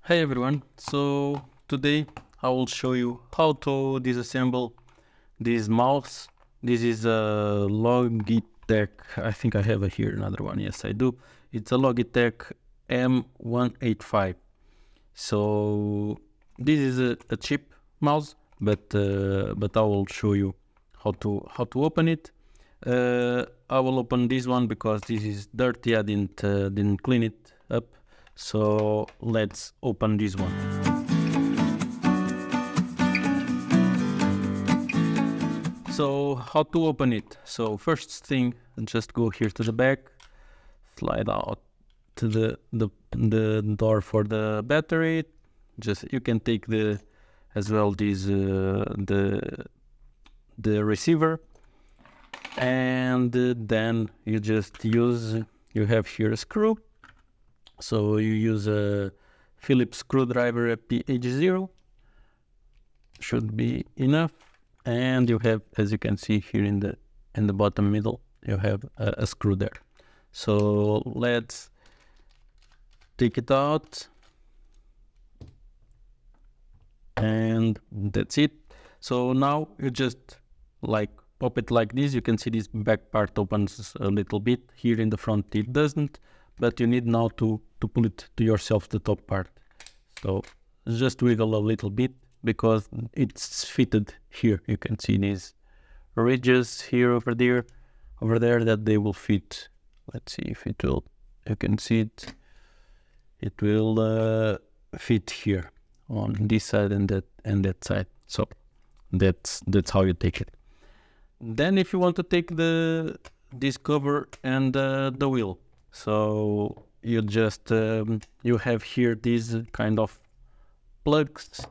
Hey everyone, so today I will show you how to disassemble this mouse. This is a Logitech, I think I have here another one, yes I do. It's a Logitech M185. So this is a cheap mouse, but I will show you how to open it. I will open this one because this is dirty. I didn't clean it up. So let's open this one. So how to open it? So first thing, just go here to the back, slide out to the door for the battery. Just you can take the as well this the receiver, and then you just use, you have here a screw. So you use a Phillips screwdriver H0, should be enough. And you have, as you can see here in the bottom middle, you have a screw there. So let's take it out, and that's it. So now you just like pop it like this. You can see this back part opens a little bit. Here in the front it doesn't, but you need now to pull it to yourself, the top part. So just wiggle a little bit because it's fitted here. You can see these ridges here, over there that they will fit. Let's see if it will, you can see it. It will fit here on this side and that side. So that's how you take it. Then if you want to take this cover and the wheel, so you just you have here these kind of plugs.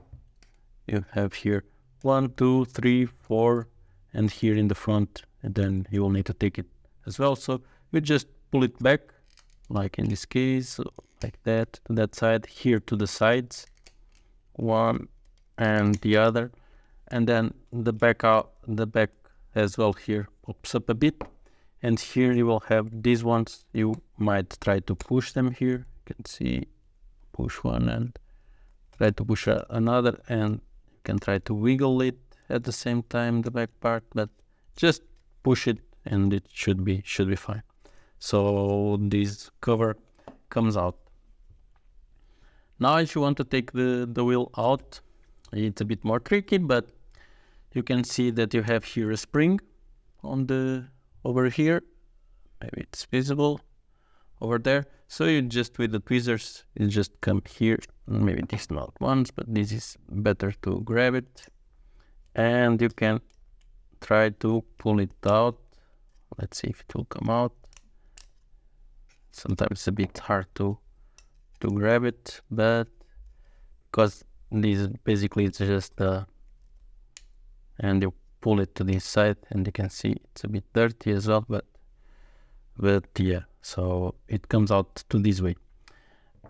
You have here 1, 2, 3, 4, and here in the front, and then you will need to take it as well. So you just pull it back, like in this case, like that, to that side, here to the sides, one and the other, and then the back as well here pops up a bit. And here you will have these ones. You might try to push them here. You can see, push one and try to push another, and you can try to wiggle it at the same time, the back part, but just push it and it should be fine. So this cover comes out. Now if you want to take the wheel out, it's a bit more tricky, but you can see that you have here a spring on over here, maybe it's visible over there. So you just, with the tweezers, you just come here, maybe these not ones, but this is better to grab it, and you can try to pull it out. Let's see if it will come out. Sometimes it's a bit hard to grab it, but because this basically it's just and you pull it to this side, and you can see it's a bit dirty as well, but yeah, so it comes out to this way.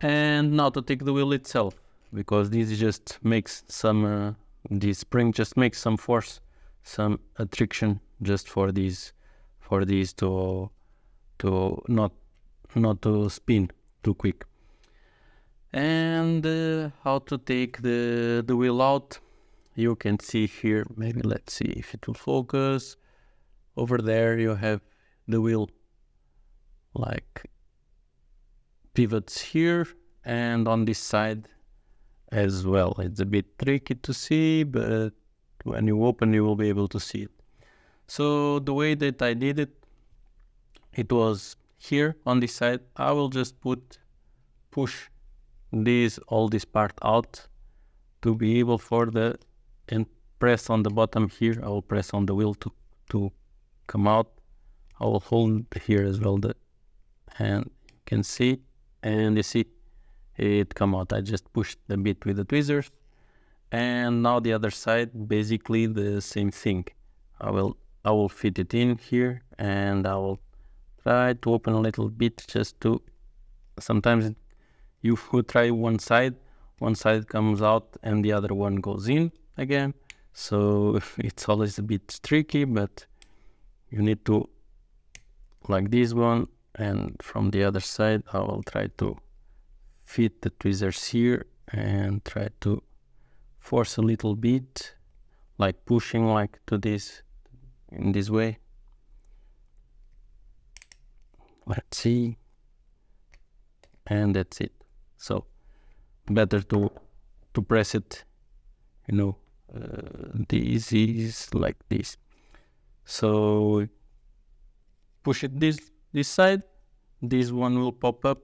And now to take the wheel itself, because this just makes some this spring just makes some force, some attraction, just for these to not to spin too quick. And how to take the wheel out, you can see here, maybe let's see if it will focus. Over there you have the wheel like pivots here, and on this side as well. It's a bit tricky to see, but when you open you will be able to see it. So the way that I did it, it was here on this side. I will just push all this part out to be able and press on the bottom here. I will press on the wheel to come out. I will hold here as well, and you can see, and you see it come out. I just pushed a bit with the tweezers, and now the other side, basically the same thing. I will fit it in here, and I will try to open a little bit, just to, sometimes you would try one side comes out and the other one goes in again. So it's always a bit tricky, but you need to, like this one, and from the other side I will try to fit the tweezers here and try to force a little bit, like pushing like to this, in this way. Let's see, and that's it. So better to press it, you know, this is like this. So push it this side, this one will pop up,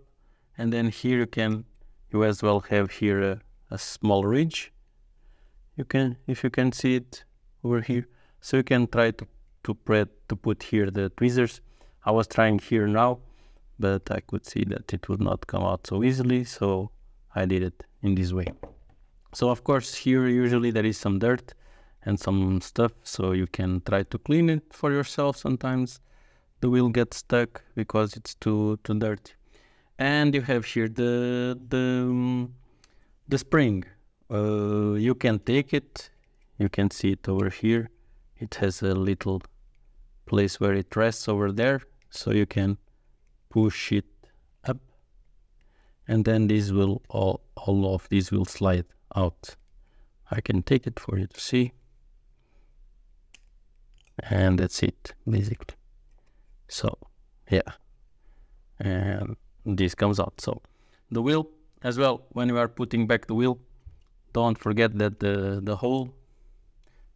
and then here you as well have here a small ridge. If you can see it over here, so you can try to put here the tweezers. I was trying here now, but I could see that it would not come out so easily, so I did it in this way. So of course here usually there is some dirt and some stuff, so you can try to clean it for yourself. Sometimes the wheel gets stuck because it's too dirty. And you have here the spring. You can take it, you can see it over here. It has a little place where it rests over there, so you can push it up, and then this will all of these will slide out. I can take it for you to see, and that's it basically. So yeah, and this comes out. So the wheel as well, when you are putting back the wheel, don't forget that the hole,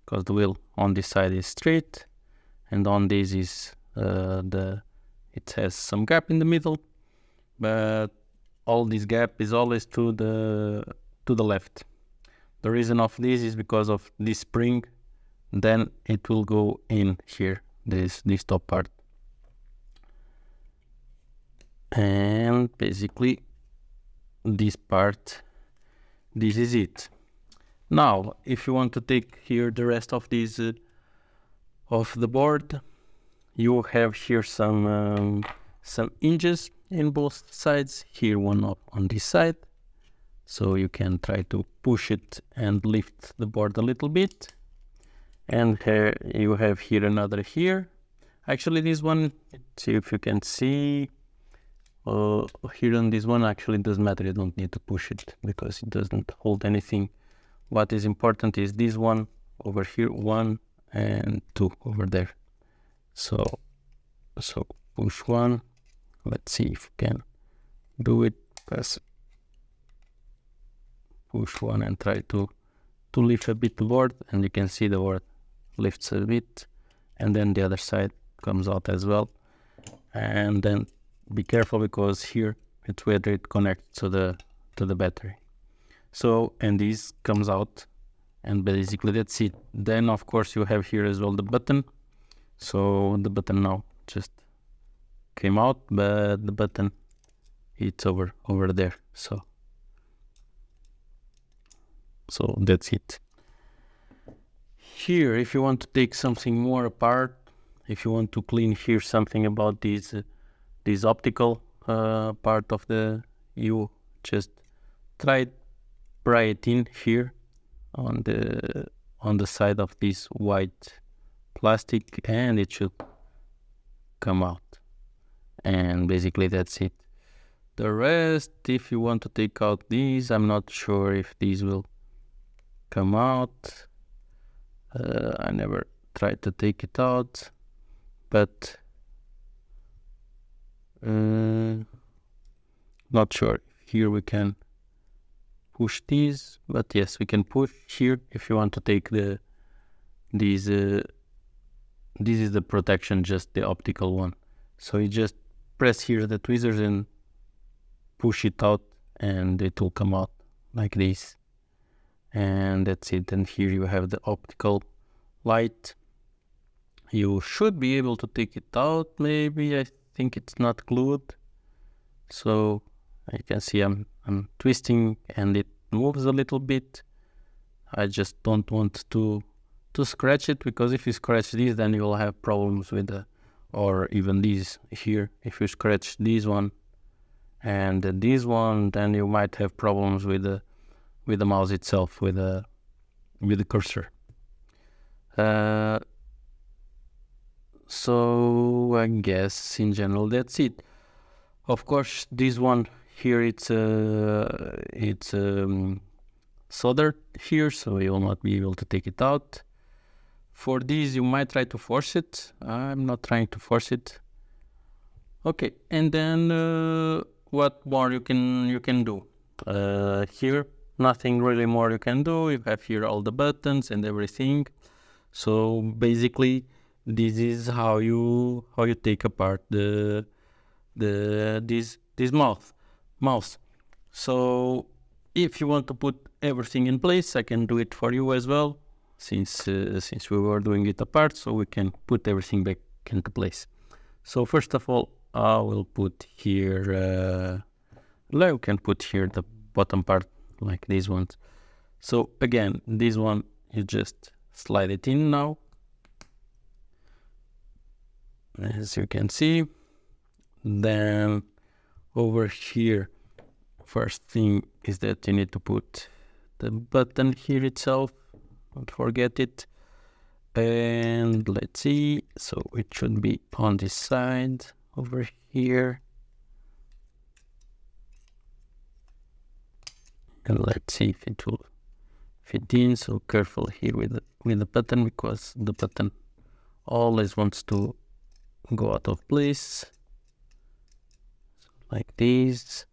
because the wheel on this side is straight and on this is it has some gap in the middle, but all this gap is always to the left. The reason of this is because of this spring, then it will go in here, this top part. And basically this part, this is it. Now if you want to take here the rest of this of the board, you have here some hinges in both sides, here one up on this side, so you can try to push it and lift the board a little bit. And here you have here another here. Actually this one, let's see if you can see, here on this one actually it doesn't matter, you don't need to push it because it doesn't hold anything. What is important is this one over here, 1 and 2 over there. So push one, let's see if we can do it. Push one and try to lift a bit the board, and you can see the board lifts a bit, and then the other side comes out as well. And then be careful because here it's where it connects to the battery. So, and this comes out, and basically that's it. Then of course you have here as well the button. So the button now just came out, but the button it's over there. So that's it. Here, if you want to take something more apart, if you want to clean here something about this optical part of you just pry it in here on the side of this white plastic, and it should come out. And basically that's it. The rest, if you want to take out these, I'm not sure if these will come out. I never tried to take it out, but not sure. Here we can push these, but yes, we can push here if you want to take this is the protection, just the optical one. So you just press here the tweezers and push it out, and it will come out like this. And that's it. And here you have the optical light. You should be able to take it out, maybe. I think it's not glued, so you can see I'm twisting and it moves a little bit. I just don't want to scratch it, because if you scratch this, then you will have problems with or even these here. If you scratch this one and this one, then you might have problems with the mouse itself, with the cursor. So I guess in general that's it. Of course, this one here, it's soldered here, so you will not be able to take it out. For this, you might try to force it. I'm not trying to force it. Okay, and then what more you can do? Here, nothing really more you can do. You have here all the buttons and everything. So basically, this is how you take apart this mouse. So if you want to put everything in place, I can do it for you as well, since we were doing it apart, so we can put everything back into place. So first of all, I will put here, we can put here the bottom part like these ones. So again, this one, you just slide it in now, as you can see. Then over here, first thing is that you need to put the button here itself, don't forget it. And let's see, so it should be on this side over here. And let's see if it will fit in. So careful here with the button, because the button always wants to go out of place, so like this.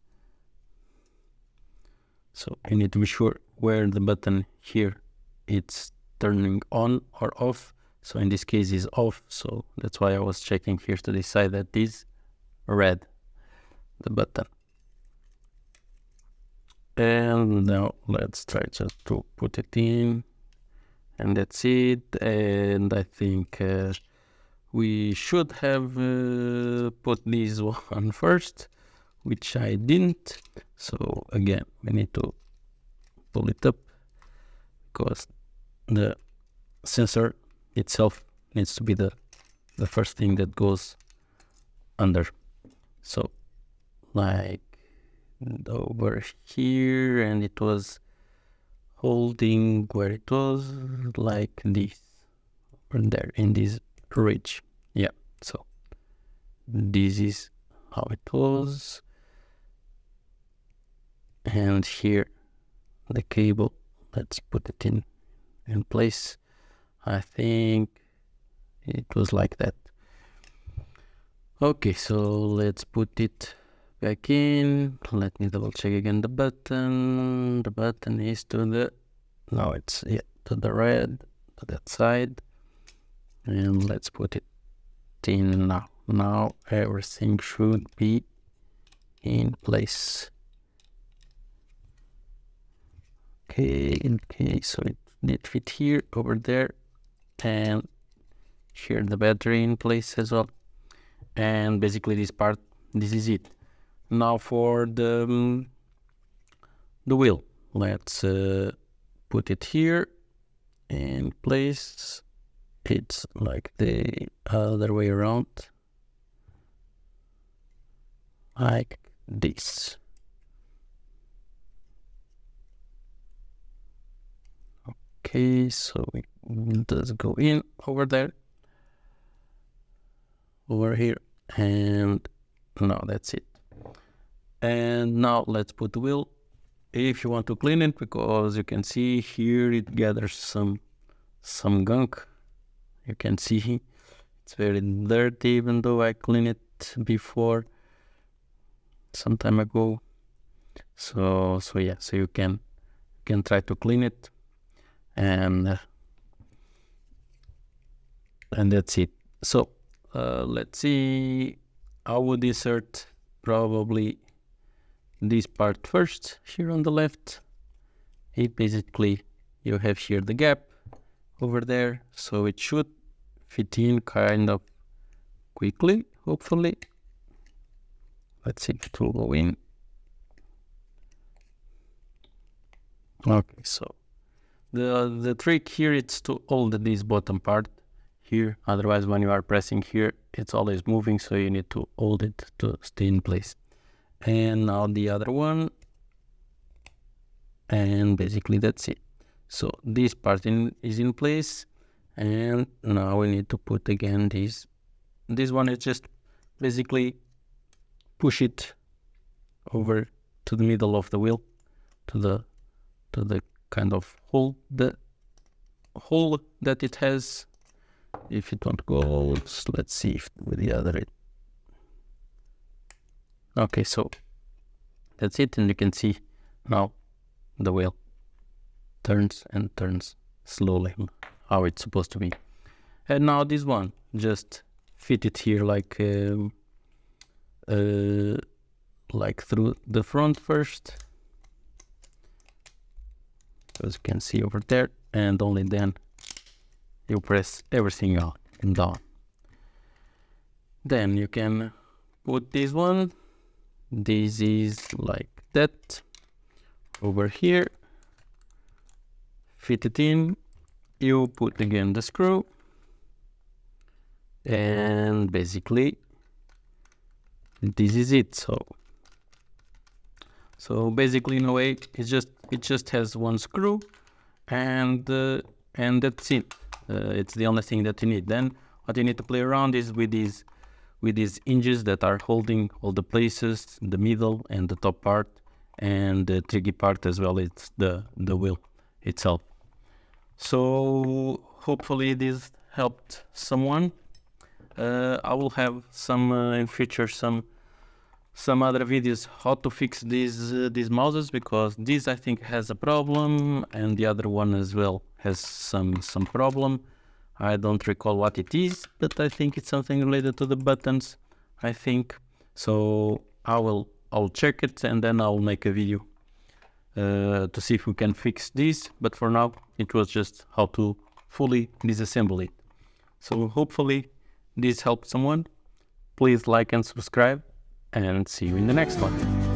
So you need to be sure where the button here it's turning on or off. So in this case is off, so that's why I was checking here to decide that is red, the button. And now let's try just to put it in, and that's it. And I think we should have put this one first, which I didn't. So again, we need to pull it up, because the sensor itself needs to be the first thing that goes under. So like over here, and it was holding where it was like this, or there in this ridge. Yeah, so this is how it was. And here the cable, let's put it in place. I think it was like that. Okay, so let's put it back in. Let me double check again the button. The button is to the, now it's to the red, to that side. And let's put it in now. Now everything should be in place. Okay, so it did fit here, over there, and here the battery in place as well. And basically this part, this is it. Now for the wheel, let's put it here in place. It's like the other way around, like this. Okay, so it does go in over there, over here, and now that's it. And now let's put the wheel. If you want to clean it, because you can see here it gathers some gunk. You can see it's very dirty, even though I cleaned it before some time ago. So yeah, so you can try to clean it, and that's it. So let's see, I would insert probably this part first here on the left. It basically, you have here the gap over there, so it should fit in kind of quickly, hopefully. Let's see if it will go in. Okay, so the trick here is to hold this bottom part here, otherwise when you are pressing here it's always moving, so you need to hold it to stay in place. And now the other one, and basically that's it. So this part is in place, and now we need to put again this one is just basically push it over to the middle of the wheel, to the kind of hole that it has. If it don't go, let's see if with the other it. Okay, so that's it, and you can see now the wheel turns and turns slowly how it's supposed to be. And now this one, just fit it here like through the front first, as you can see over there, and only then you press everything out and down. Then you can put this one. This is like that over here. Fit it in. You put again the screw, and basically this is it. So basically, in a way, it just has one screw, and that's it. It's the only thing that you need. Then what you need to play around is with these hinges that are holding all the places, the middle and the top part, and the tricky part as well. It's the wheel itself. So hopefully this helped someone. I will have some in future some other videos how to fix these mouses, because this I think has a problem and the other one as well has some problem. I don't recall what it is, but I think it's something related to the buttons, I think. So I'll check it, and then I'll make a video to see if we can fix this. But for now, it was just how to fully disassemble it. So hopefully this helped someone. Please like and subscribe, and see you in the next one.